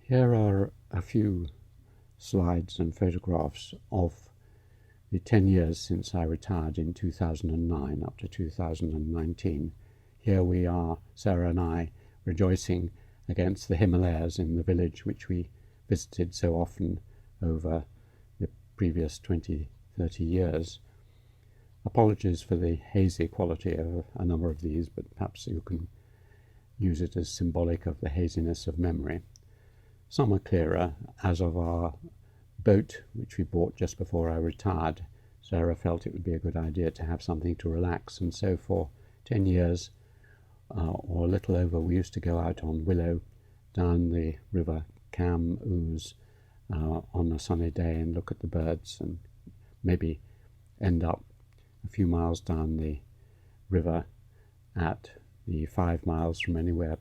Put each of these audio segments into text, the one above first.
Here are a few slides and photographs of the 10 years since I retired in 2009 up to 2019. Here we are, Sarah and I, rejoicing against the Himalayas in the village which we visited so often over the previous 20-30 years. Apologies for the hazy quality of a number of these, but perhaps you can use it as symbolic of the haziness of memory. Some are clearer, as of our boat, which we bought just before I retired. Sarah felt it would be a good idea to have something to relax, and so for 10 years or a little over, we used to go out on Willow down the river Cam Ouse on a sunny day and look at the birds, and maybe end up a few miles down the river at the 5 miles from anywhere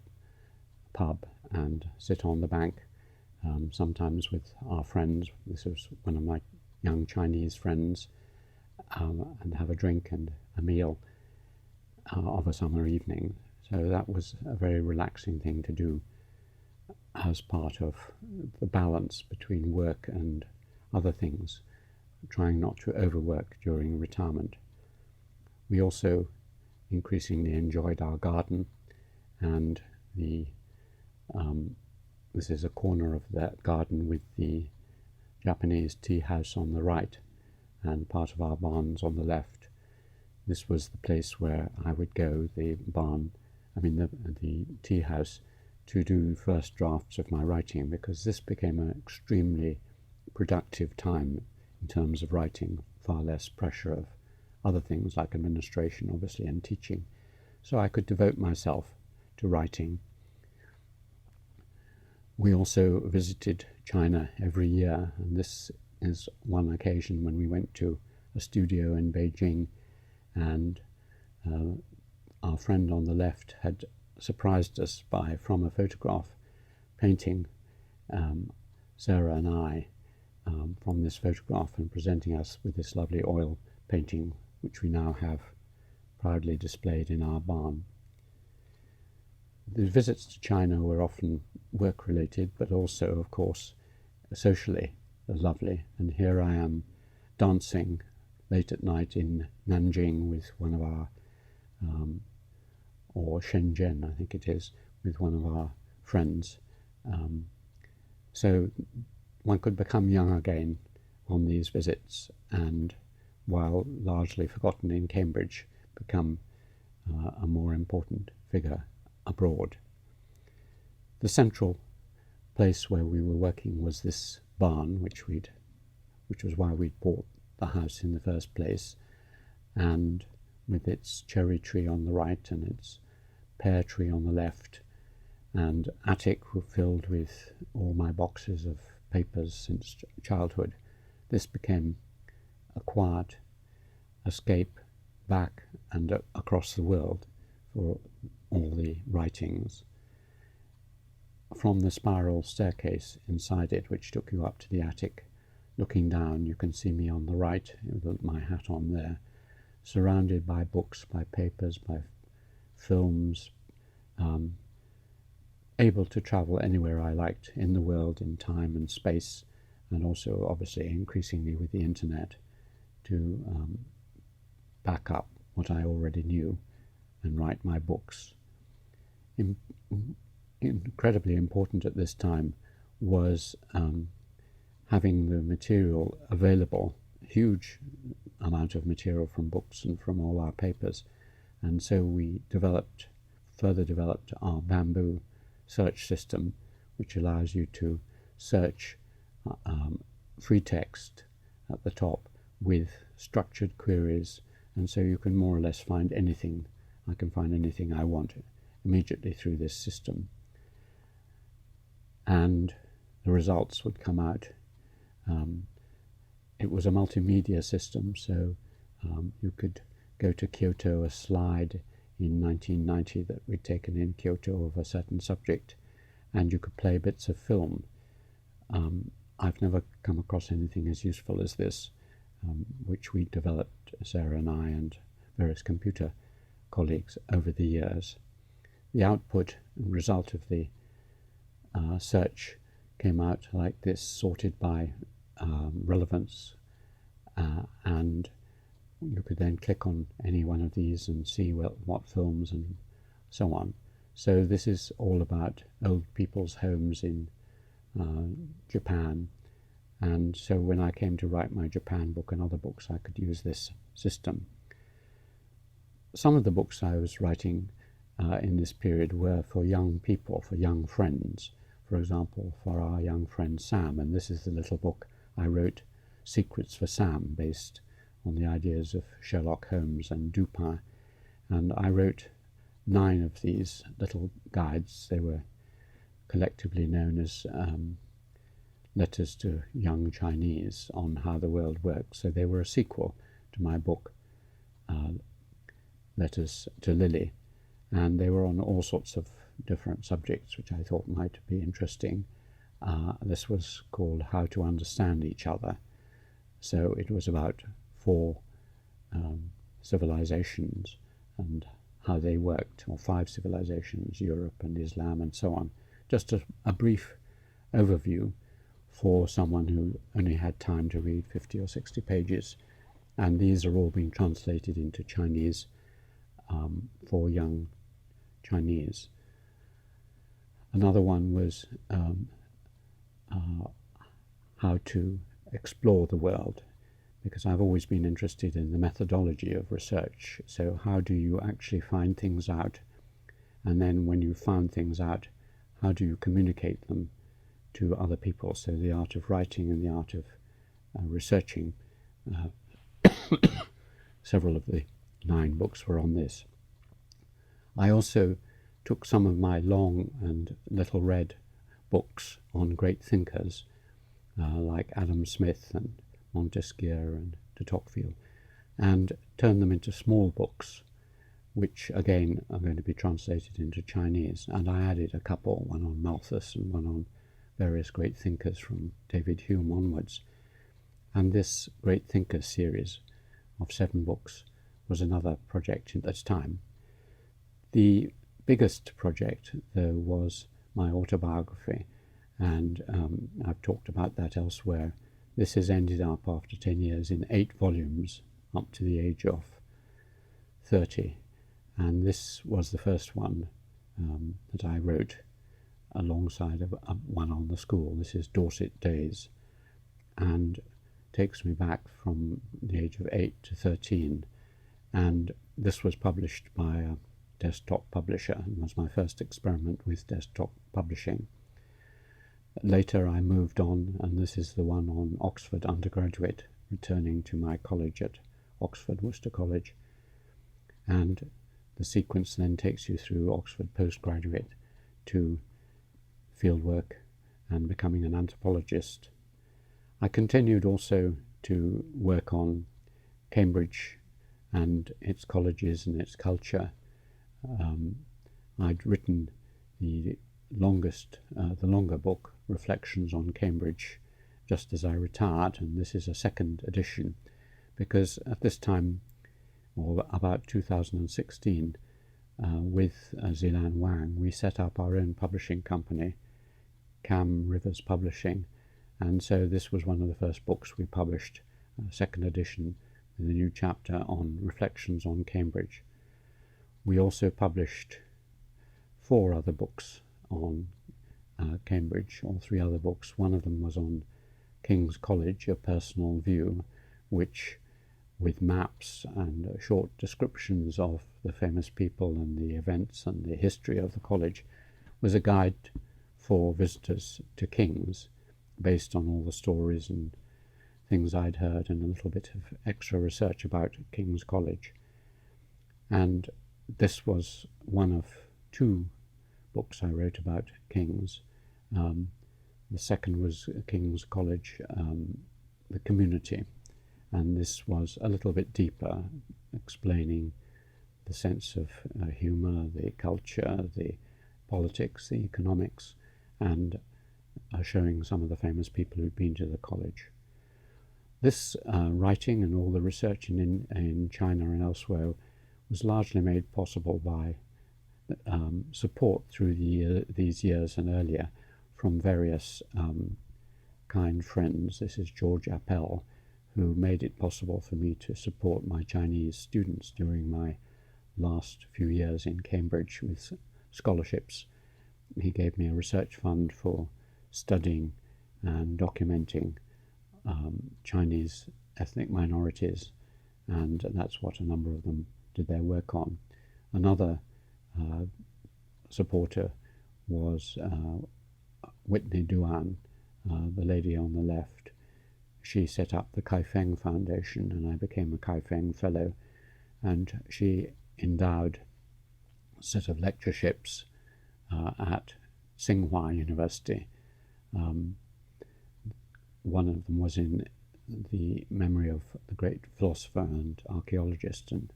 pub and sit on the bank, sometimes with our friends. This was one of my young Chinese friends, and have a drink and a meal of a summer evening. So that was a very relaxing thing to do as part of the balance between work and other things, trying not to overwork during retirement. We also increasingly enjoyed our garden, and this is a corner of that garden with the Japanese tea house on the right and part of our barns on the left. This was the place where I would go, the tea house, to do first drafts of my writing, because this became an extremely productive time in terms of writing, far less pressure of other things like administration, obviously, and teaching. So I could devote myself to writing. We also visited China every year, and this is one occasion when we went to a studio in Beijing, and our friend on the left had surprised us by, from a photograph, painting Sarah and I from this photograph and presenting us with this lovely oil painting, which we now have proudly displayed in our barn. The visits to China were often work-related, but also, of course, socially lovely. And here I am dancing late at night in Nanjing with one of our, or Shenzhen, I think it is, with one of our friends. So one could become young again on these visits, and while largely forgotten in Cambridge, become a more important figure abroad. The central place where we were working was this barn, which was why we'd bought the house in the first place, and with its cherry tree on the right and its pear tree on the left, and attic filled with all my boxes of papers since childhood, this became a quiet escape back and across the world for all the writings. From the spiral staircase inside it, which took you up to the attic, looking down, you can see me on the right with my hat on there, surrounded by books, by papers, by films, able to travel anywhere I liked in the world, in time and space, and also obviously increasingly with the internet to back up what I already knew and write my books. Incredibly important at this time was having the material available, huge amount of material from books and from all our papers, and so we further developed our bamboo search system, which allows you to search free text at the top with structured queries, and so you can more or less find anything. I can find anything I want immediately through this system, and the results would come out. It was a multimedia system, so you could go to Kyoto, a slide in 1990 that we'd taken in Kyoto of a certain subject, and you could play bits of film. I've never come across anything as useful as this, which we developed, Sarah and I and various computer colleagues, over the years. The output and result of the search came out like this, sorted by relevance, and you could then click on any one of these and see what films and so on. So this is all about old people's homes in Japan, and so when I came to write my Japan book and other books, I could use this system. Some of the books I was writing in this period were for young people, for young friends. For example, for our young friend Sam, and this is the little book I wrote, Secrets for Sam, based on the ideas of Sherlock Holmes and Dupin. And I wrote 9 of these little guides. They were collectively known as Letters to Young Chinese on How the World Works. So they were a sequel to my book, Letters to Lily, and they were on all sorts of different subjects which I thought might be interesting. This was called How to Understand Each Other. So it was about 4 civilizations and how they worked, or 5 civilizations, Europe and Islam and so on. Just a brief overview for someone who only had time to read 50 or 60 pages. And these are all being translated into Chinese for young Chinese. Another one was how to explore the world, because I've always been interested in the methodology of research. So how do you actually find things out? And then when you found things out, how do you communicate them to other people? So the art of writing and the art of researching. Several of the 9 books were on this. I also took some of my long and little read books on great thinkers like Adam Smith and Montesquieu and de Tocqueville, and turned them into small books, which again are going to be translated into Chinese. And I added a couple, one on Malthus and one on various great thinkers from David Hume onwards. And this Great Thinkers series of 7 books was another project at this time. The biggest project, though, was my autobiography, and I've talked about that elsewhere. This has ended up, after 10 years, in 8 volumes, up to the age of 30. And this was the first one that I wrote alongside of one on the school. This is Dorset Days, and takes me back from the age of 8 to 13. And this was published by a desktop publisher, and was my first experiment with desktop publishing. Later I moved on, and this is the one on Oxford undergraduate, returning to my college at Oxford, Worcester College. And the sequence then takes you through Oxford postgraduate to fieldwork and becoming an anthropologist. I continued also to work on Cambridge and its colleges and its culture. I'd written the longer book, Reflections on Cambridge, just as I retired, and this is a second edition, because at this time, or about 2016, with Zilan Wang, we set up our own publishing company, Cam Rivers Publishing, and so this was one of the first books we published, second edition, with a new chapter on Reflections on Cambridge. We also published 4 other books on Cambridge, or 3 other books. One of them was on King's College, A Personal View, which, with maps and short descriptions of the famous people and the events and the history of the college, was a guide for visitors to King's, based on all the stories and things I'd heard and a little bit of extra research about King's College. And this was one of 2 books I wrote about King's. The second was King's College, the community, and this was a little bit deeper, explaining the sense of humour, the culture, the politics, the economics, and showing some of the famous people who'd been to the college. This writing and all the research in China and elsewhere was largely made possible by support through these years and earlier from various kind friends. This is George Appel, who made it possible for me to support my Chinese students during my last few years in Cambridge with scholarships. He gave me a research fund for studying and documenting Chinese ethnic minorities, and that's what a number of them did their work on. Another supporter was Whitney Duan, the lady on the left. She set up the Kai Feng Foundation, and I became a Kai Feng Fellow, and she endowed a set of lectureships at Tsinghua University. One of them was in the memory of the great philosopher and archaeologist and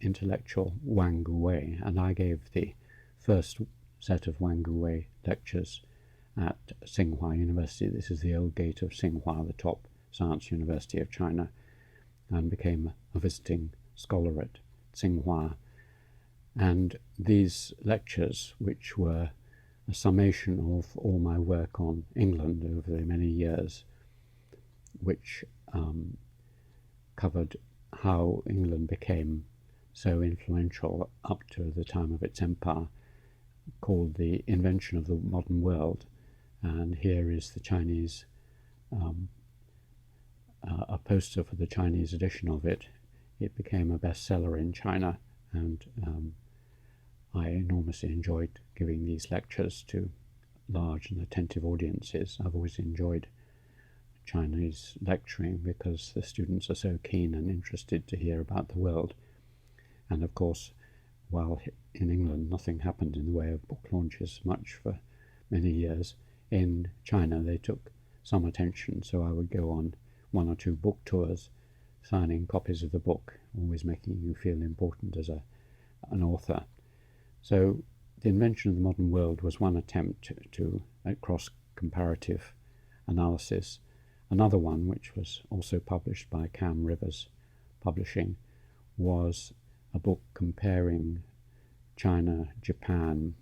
intellectual Wang Guwei, and I gave the first set of Wang Guwei lectures at Tsinghua University. This is the old gate of Tsinghua, the top science university of China, and became a visiting scholar at Tsinghua. And these lectures, which were a summation of all my work on England over the many years, which covered how England became so influential up to the time of its empire, called The Invention of the Modern World. And here is the Chinese, a poster for the Chinese edition of it. It became a bestseller in China, and I enormously enjoyed giving these lectures to large and attentive audiences. I've always enjoyed Chinese lecturing because the students are so keen and interested to hear about the world. And of course, while in England nothing happened in the way of book launches much for many years, in China they took some attention, so I would go on one or two book tours, signing copies of the book, always making you feel important as an author. So The Invention of the Modern World was one attempt at cross-comparative analysis. Another one, which was also published by Cam Rivers Publishing, was a book comparing China, Japan,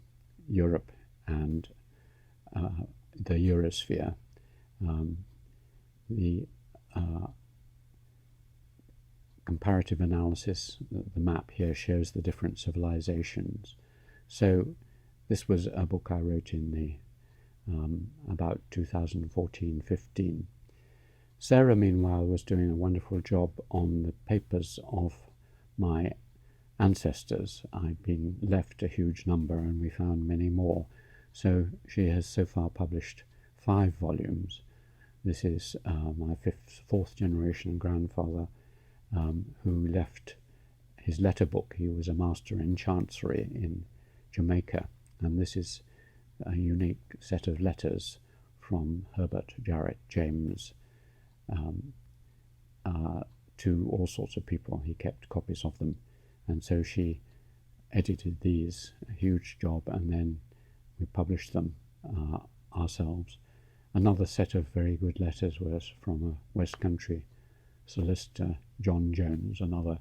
Europe, and the Eurosphere. The comparative analysis, the map here shows the different civilizations. So this was a book I wrote in the about 2014-15. Sarah, meanwhile, was doing a wonderful job on the papers of my ancestors. I'd been left a huge number, and we found many more. So she has so far published 5 volumes. This is my fourth generation grandfather, who left his letter book. He was a master in chancery in Jamaica, and this is a unique set of letters from Herbert Jarrett James to all sorts of people. He kept copies of them, and so she edited these, a huge job, and then we published them ourselves. Another set of very good letters was from a West Country solicitor, John Jones, another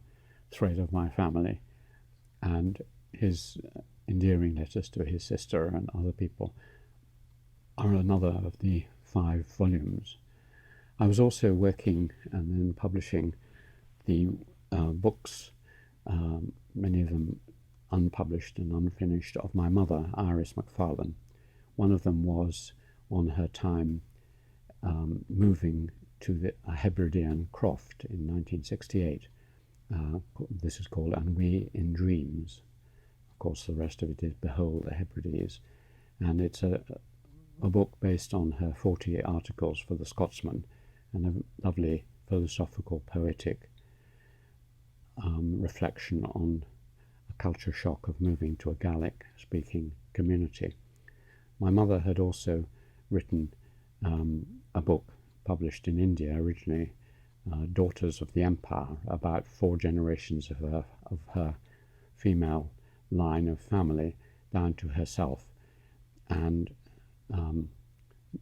thread of my family, and his endearing letters to his sister and other people are another of the 5 volumes. I was also working and then publishing the books, many of them unpublished and unfinished, of my mother, Iris Macfarlane. One of them was on her time moving to a Hebridean croft in 1968. This is called Ennui in Dreams. Of course, the rest of it is Behold the Hebrides. And it's a book based on her 40 articles for the Scotsman, and a lovely philosophical, poetic reflection on a culture shock of moving to a Gaelic-speaking community. My mother had also written a book published in India originally, Daughters of the Empire, about 4 generations of her female line of family down to herself. And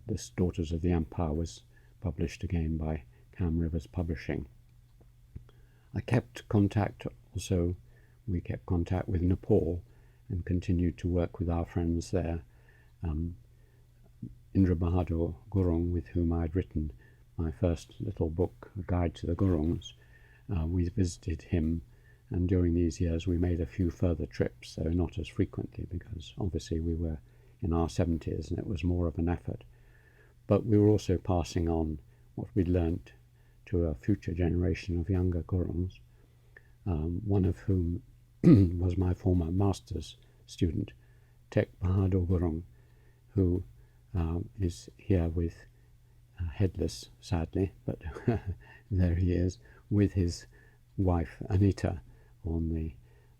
this Daughters of the Empire was published again by Cam Rivers Publishing. I kept contact also, we kept contact with Nepal and continued to work with our friends there. Indra Bahadur Gurung, with whom I'd written my first little book, A Guide to the Gurungs. We visited him, and during these years we made a few further trips, though not as frequently, because obviously we were in our 70s and it was more of an effort. But we were also passing on what we'd learnt to a future generation of younger Gurungs, one of whom was my former master's student, Tek Bahadur Gurung, who is here with headless, sadly, but there he is, with his wife Anita on the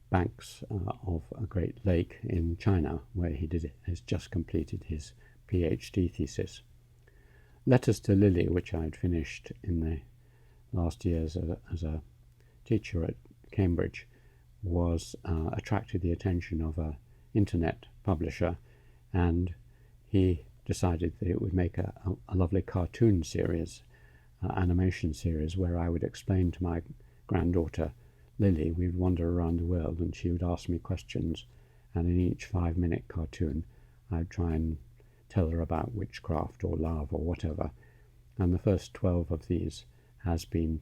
banks of a great lake in China, where he has just completed his PhD thesis. Letters to Lily, which I had finished in the last years as a teacher at Cambridge, was attracted the attention of an internet publisher, and he decided that it would make a lovely cartoon series, animation series, where I would explain to my granddaughter Lily. We'd wander around the world and she would ask me questions, and in each 5-minute cartoon I'd try and tell her about witchcraft or love or whatever. And the first 12 of these has been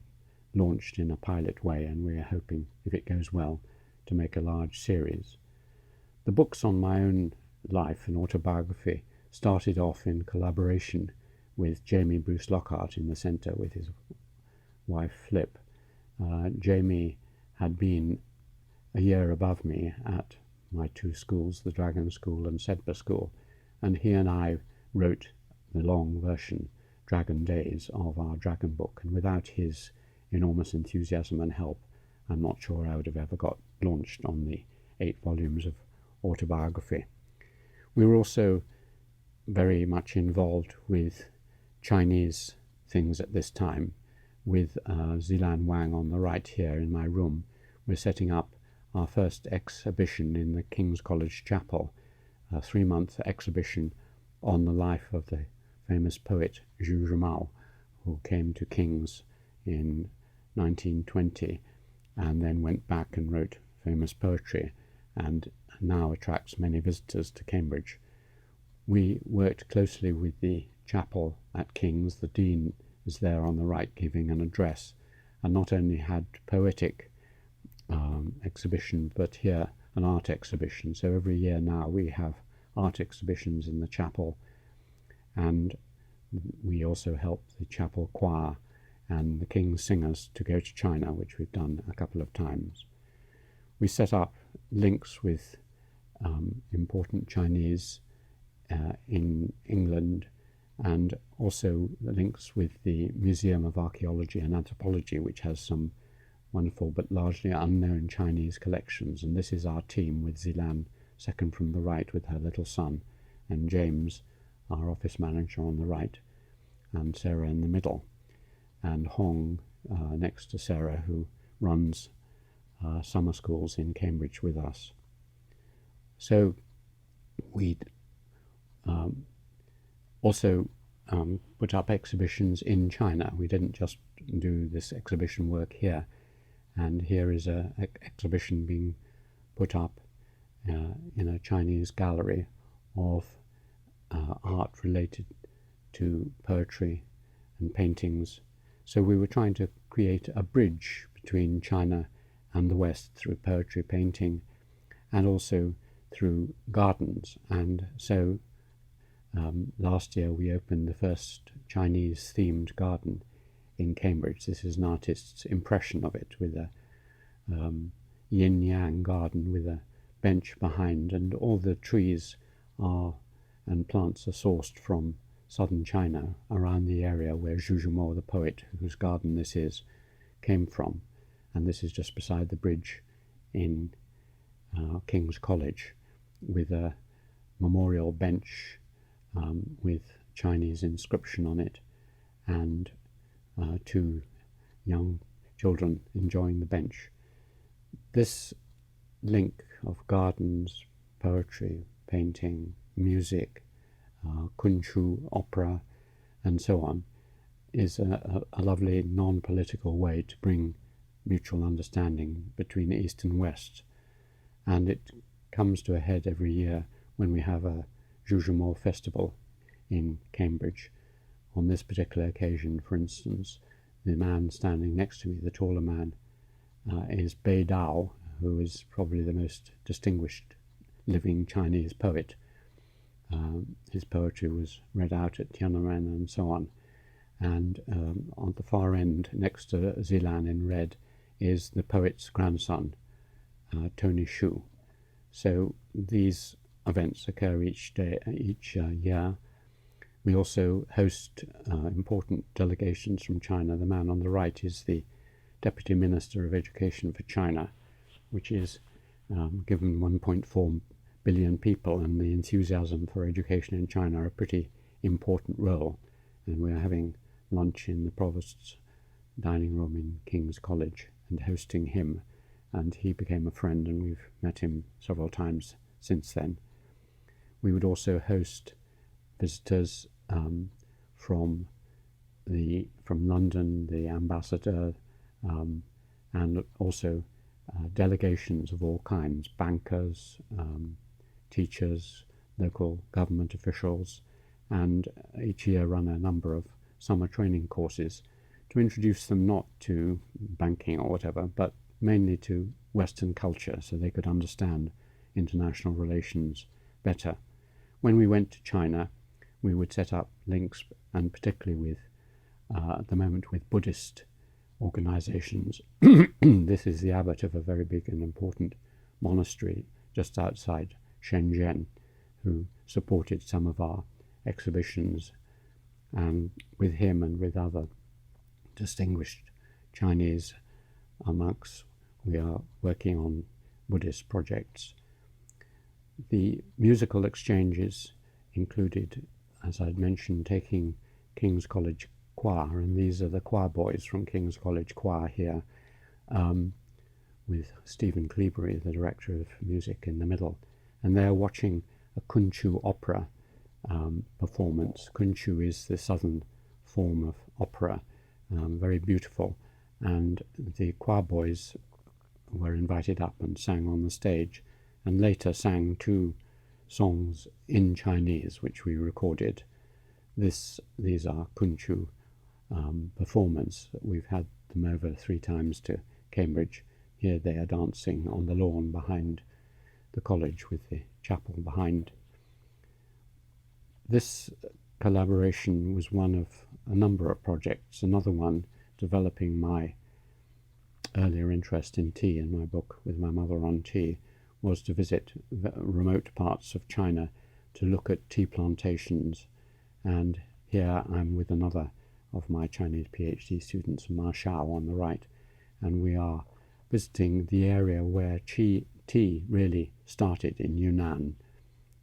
launched in a pilot way, and we're hoping, if it goes well, to make a large series. The books on my own life and autobiography started off in collaboration with Jamie Bruce Lockhart in the centre with his wife Flip. Jamie had been a year above me at my two schools, the Dragon School and Sedbergh School, and he and I wrote the long version, Dragon Days, of our dragon book, and without his enormous enthusiasm and help, I'm not sure I would have ever got launched on the 8 volumes of autobiography. We were also very much involved with Chinese things at this time. With Zilan Wang on the right here in my room, we're setting up our first exhibition in the King's College Chapel, a 3-month exhibition on the life of the famous poet Zhu Zhimao, who came to King's in 1920 and then went back and wrote famous poetry, and now attracts many visitors to Cambridge. We worked closely with the chapel at King's. The Dean is there on the right giving an address, and not only had poetic exhibition, but here an art exhibition. So every year now we have art exhibitions in the chapel, and we also help the chapel choir and the King's Singers to go to China, which we've done a couple of times. We set up links with important Chinese in England, and also links with the Museum of Archaeology and Anthropology, which has some wonderful but largely unknown Chinese collections. And this is our team, with Zilan second from the right with her little son, and James, our office manager, on the right, and Sarah in the middle, and Hong next to Sarah, who runs summer schools in Cambridge with us. So we also put up exhibitions in China. We didn't just do this exhibition work here, and here is an exhibition being put up in a Chinese gallery of art related to poetry and paintings. So we were trying to create a bridge between China and the West through poetry, painting, and also through gardens. And so last year we opened the first Chinese themed garden in Cambridge. This is an artist's impression of it, with a yin-yang garden with a bench behind, and all the trees and plants are sourced from southern China, around the area where Zhu Zhimao, the poet whose garden this is, came from. And this is just beside the bridge in King's College, with a memorial bench with Chinese inscription on it, and 2 young children enjoying the bench. This link of gardens, poetry, painting, music, kunchu, opera, and so on, is a lovely non-political way to bring mutual understanding between the East and West. And it comes to a head every year when we have a Zhu Zhimao festival in Cambridge. On this particular occasion, for instance, the man standing next to me, the taller man, is Bei Dao, who is probably the most distinguished living Chinese poet. His poetry was read out at Tiananmen and so on. And on the far end, next to Zilan in red, is the poet's grandson, Tony Shu. So these events occur each year. We also host important delegations from China. The man on the right is the Deputy Minister of Education for China, which is given 1.4 billion people, and the enthusiasm for education in China a pretty important role. And we're having lunch in the Provost's dining room in King's College and hosting him, and he became a friend, and we've met him several times since then. We would also host visitors from London, the ambassador, and also delegations of all kinds, bankers, teachers, local government officials, and each year run a number of summer training courses to introduce them not to banking or whatever, but mainly to Western culture, so they could understand international relations better. When we went to China, we would set up links, and particularly with, at the moment, with Buddhist organizations. This is the abbot of a very big and important monastery just outside Shenzhen, who supported some of our exhibitions, and with him and with other distinguished Chinese monks, we are working on Buddhist projects. The musical exchanges included, as I'd mentioned, taking King's College Choir, and these are the choir boys from King's College Choir here, with Stephen Cleabury, the director of music, in the middle, and they're watching a Kunchu opera performance. Kunchu is the southern form of opera, very beautiful, and the choir boys were invited up and sang on the stage, and later sang 2 songs in Chinese, which we recorded. These are Kunchu performance. We've had them over 3 times to Cambridge. Here they are dancing on the lawn behind the college with the chapel behind. This collaboration was one of a number of projects. Another one, developing my earlier interest in tea in my book With My Mother on Tea, was to visit remote parts of China to look at tea plantations. And here I'm with another of my Chinese PhD students, Ma Xiao, on the right, and we are visiting the area where tea really started in Yunnan.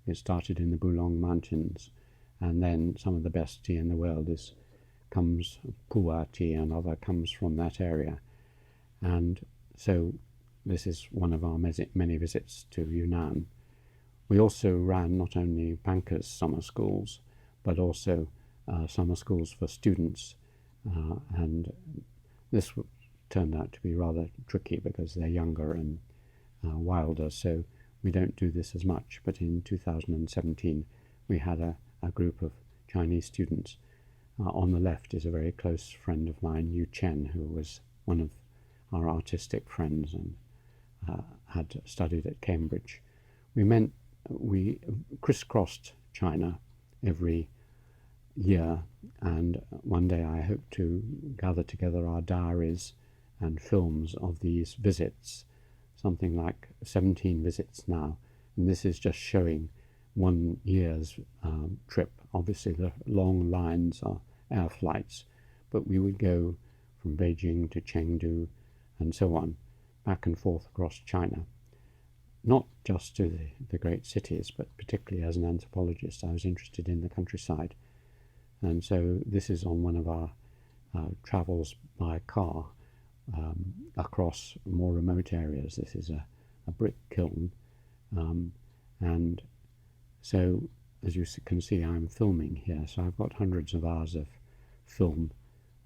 It started in the Bulong Mountains, and then some of the best tea in the world comes Pu'er tea and other comes from that area. And so this is one of our many visits to Yunnan. We also ran not only bankers' summer schools, but also summer schools for students, and this turned out to be rather tricky because they're younger and wilder, so we don't do this as much. But in 2017 we had a group of Chinese students. On the left is a very close friend of mine, Yu Chen, who was one of our artistic friends and had studied at Cambridge. We crisscrossed China every year, and one day I hope to gather together our diaries and films of these visits, something like 17 visits now, and this is just showing 1 year's trip. Obviously the long lines are air flights, but we would go from Beijing to Chengdu and so on, back and forth across China, not just to the great cities, but particularly as an anthropologist I was interested in the countryside. And so this is on one of our travels by car across more remote areas. This is a brick kiln, and so as you can see I'm filming here, so I've got hundreds of hours of film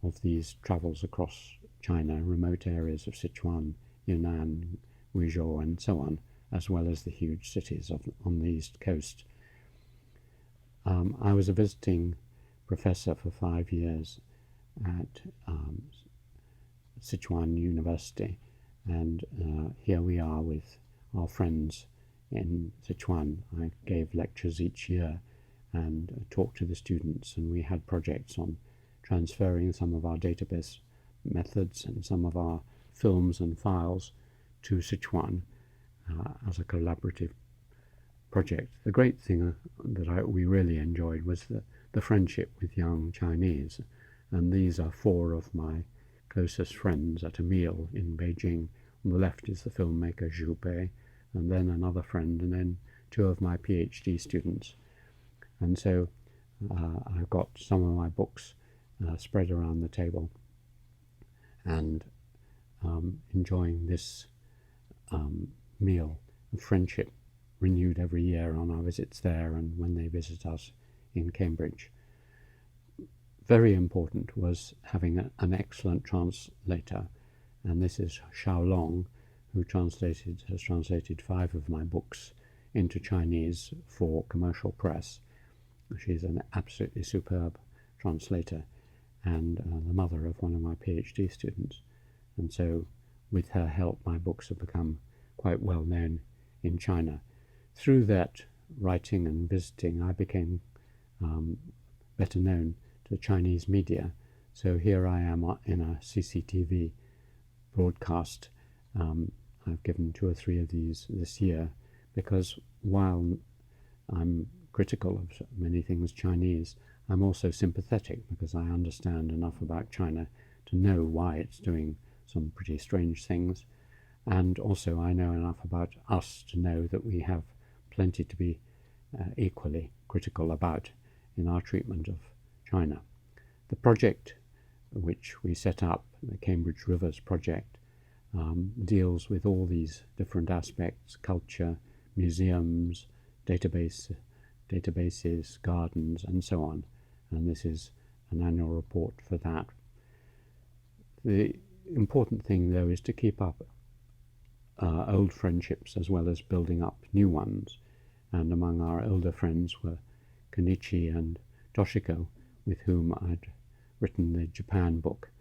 of these travels across China, remote areas of Sichuan, Yunnan, Guizhou and so on, as well as the huge cities on the east coast. I was a visiting professor for 5 years at Sichuan University, and here we are with our friends in Sichuan. I gave lectures each year and talked to the students, and we had projects on transferring some of our database methods and some of our films and files to Sichuan as a collaborative project. The great thing that we really enjoyed was the friendship with young Chinese, and these are 4 of my closest friends at a meal in Beijing. On the left is the filmmaker Zhu Bei, and then another friend, and then 2 of my PhD students. And so I've got some of my books spread around the table, and enjoying this meal of friendship renewed every year on our visits there and when they visit us in Cambridge. Very important was having an excellent translator, and this is Xiao Long, who has translated 5 of my books into Chinese for commercial press. She's an absolutely superb translator and the mother of one of my PhD students, and so with her help my books have become quite well known in China. Through that writing and visiting, I became better known to the Chinese media. So here I am in a CCTV broadcast. I've given 2 or 3 of these this year, because while I'm critical of many things Chinese, I'm also sympathetic, because I understand enough about China to know why it's doing some pretty strange things, and also I know enough about us to know that we have plenty to be equally critical about in our treatment of China. The project which we set up, the Cambridge Rivers Project, deals with all these different aspects: culture, museums, databases, gardens, and so on. And this is an annual report for that. The important thing, though, is to keep up old friendships as well as building up new ones. And among our older friends were Kenichi and Toshiko, with whom I'd written the Japan book.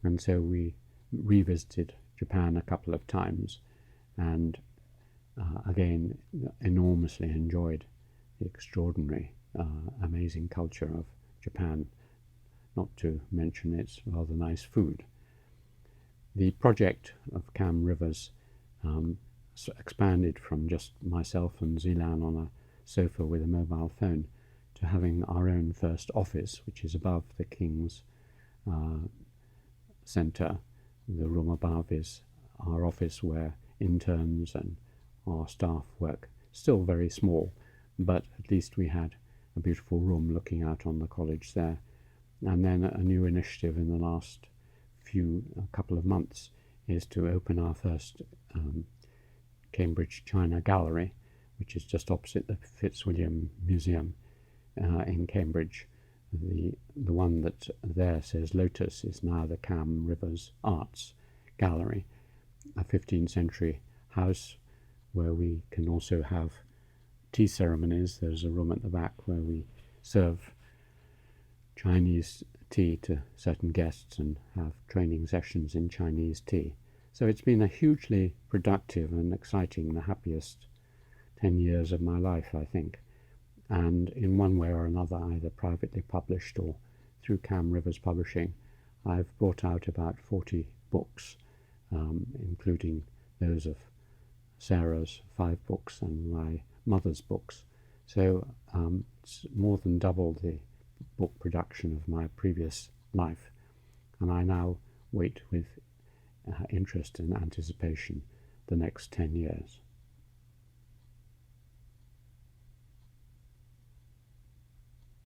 And so we revisited Japan a couple of times, and again enormously enjoyed the extraordinary, amazing culture of Japan, not to mention its rather nice food. The project of Cam Rivers expanded from just myself and Zilan on a sofa with a mobile phone to having our own first office, which is above the King's Centre. The room above is our office where interns and our staff work. Still very small, but at least we had a beautiful room looking out on the college there. And then a new initiative in the last couple of months is to open our first Cambridge China Gallery, which is just opposite the Fitzwilliam Museum in Cambridge. The one that there says Lotus is now the Cam Rivers Arts Gallery, a 15th century house where we can also have tea ceremonies. There's a room at the back where we serve Chinese tea to certain guests and have training sessions in Chinese tea. So it's been a hugely productive and exciting, the happiest 10 years of my life, I think. And in one way or another, either privately published or through Cam Rivers Publishing, I've brought out about 40 books, including those of Sarah's 5 books and my mother's books. So it's more than double the book production of my previous life, and I now wait with interest and anticipation the next 10 years.